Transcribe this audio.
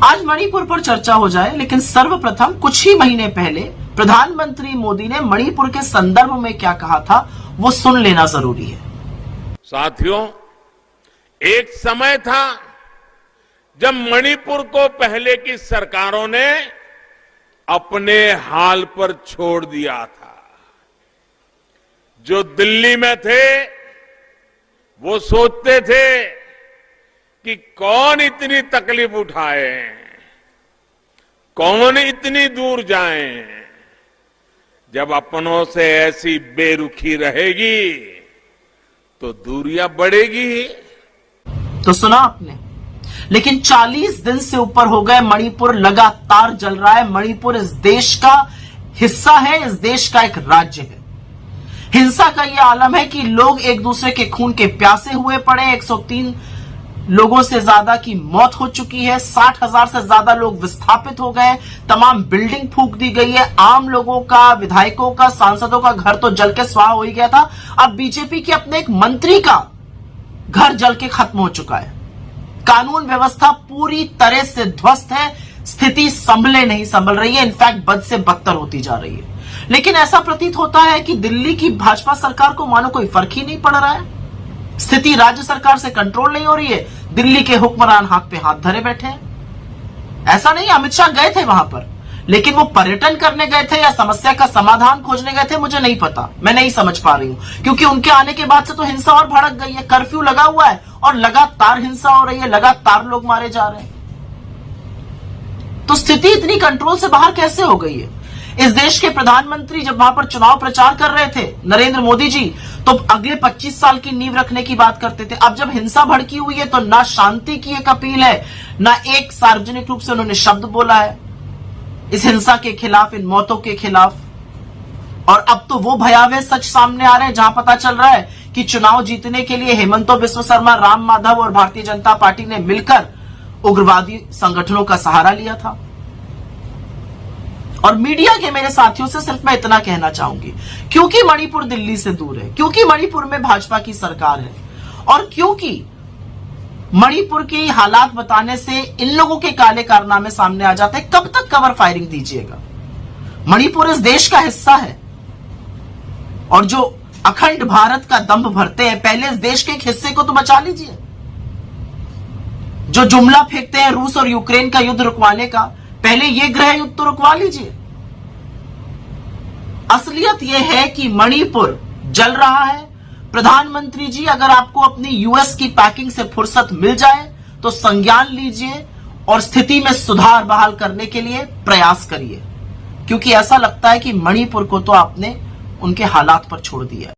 आज मणिपुर पर चर्चा हो जाए, लेकिन सर्वप्रथम कुछ ही महीने पहले प्रधानमंत्री मोदी ने मणिपुर के संदर्भ में क्या कहा था वो सुन लेना जरूरी है। साथियों, एक समय था जब मणिपुर को पहले की सरकारों ने अपने हाल पर छोड़ दिया था। जो दिल्ली में थे वो सोचते थे कि कौन इतनी तकलीफ उठाए, कौन इतनी दूर जाए। जब अपनों से ऐसी बेरुखी रहेगी तो दूरियां बढ़ेगी। तो सुना आपने, लेकिन 40 दिन से ऊपर हो गए, मणिपुर लगातार जल रहा है। मणिपुर इस देश का हिस्सा है, इस देश का एक राज्य है। हिंसा का यह आलम है कि लोग एक दूसरे के खून के प्यासे हुए पड़े। 103 लोगों से ज्यादा की मौत हो चुकी है। 60,000 से ज्यादा लोग विस्थापित हो गए। तमाम बिल्डिंग फूंक दी गई है। आम लोगों का, विधायकों का, सांसदों का घर तो जल के स्वाहा हो ही गया था। अब बीजेपी के अपने एक मंत्री का घर जल के खत्म हो चुका है। कानून व्यवस्था पूरी तरह से ध्वस्त है। स्थिति संभले नहीं संभल रही है, इनफैक्ट बद से बदतर होती जा रही है। लेकिन ऐसा प्रतीत होता है कि दिल्ली की भाजपा सरकार को मानो कोई फर्क ही नहीं पड़ रहा है। स्थिति राज्य सरकार से कंट्रोल नहीं हो रही है। दिल्ली के हुक्मरान हाथ पे हाथ धरे बैठे हैं। ऐसा नहीं, अमित शाह गए थे वहां पर, लेकिन वो पर्यटन करने गए थे या समस्या का समाधान खोजने गए थे, मुझे नहीं पता। मैं नहीं समझ पा रही हूं, क्योंकि उनके आने के बाद से तो हिंसा और भड़क गई है। कर्फ्यू लगा हुआ है और लगातार हिंसा हो रही है, लगातार लोग मारे जा रहे हैं। तो स्थिति इतनी कंट्रोल से बाहर कैसे हो गई है? इस देश के प्रधानमंत्री जब वहां पर चुनाव प्रचार कर रहे थे, नरेंद्र मोदी जी, तो अगले 25 साल की नींव रखने की बात करते थे। अब जब हिंसा भड़की हुई है तो ना शांति की एक अपील है, ना एक सार्वजनिक रूप से उन्होंने शब्द बोला है इस हिंसा के खिलाफ, इन मौतों के खिलाफ। और अब तो वो भयावह सच सामने आ रहे हैं जहां पता चल रहा है कि चुनाव जीतने के लिए हेमंतो बिस्व शर्मा, राम माधव और भारतीय जनता पार्टी ने मिलकर उग्रवादी संगठनों का सहारा लिया था। और मीडिया के मेरे साथियों से सिर्फ मैं इतना कहना चाहूंगी, क्योंकि मणिपुर दिल्ली से दूर है, क्योंकि मणिपुर में भाजपा की सरकार है, और क्योंकि मणिपुर के हालात बताने से इन लोगों के काले कारनामे सामने आ जाते हैं, कब तक कवर फायरिंग दीजिएगा? मणिपुर इस देश का हिस्सा है, और जो अखंड भारत का दंभ भरते हैं, पहले इस देश के एक हिस्से को तो बचा लीजिए। जो जुमला फेंकते हैं रूस और यूक्रेन का युद्ध रुकवाने का, पहले यह गृह युद्ध तो रुकवा लीजिए। असलियत यह है कि मणिपुर जल रहा है। प्रधानमंत्री जी, अगर आपको अपनी यूएस की पैकिंग से फुर्सत मिल जाए तो संज्ञान लीजिए और स्थिति में सुधार बहाल करने के लिए प्रयास करिए, क्योंकि ऐसा लगता है कि मणिपुर को तो आपने उनके हालात पर छोड़ दिया है।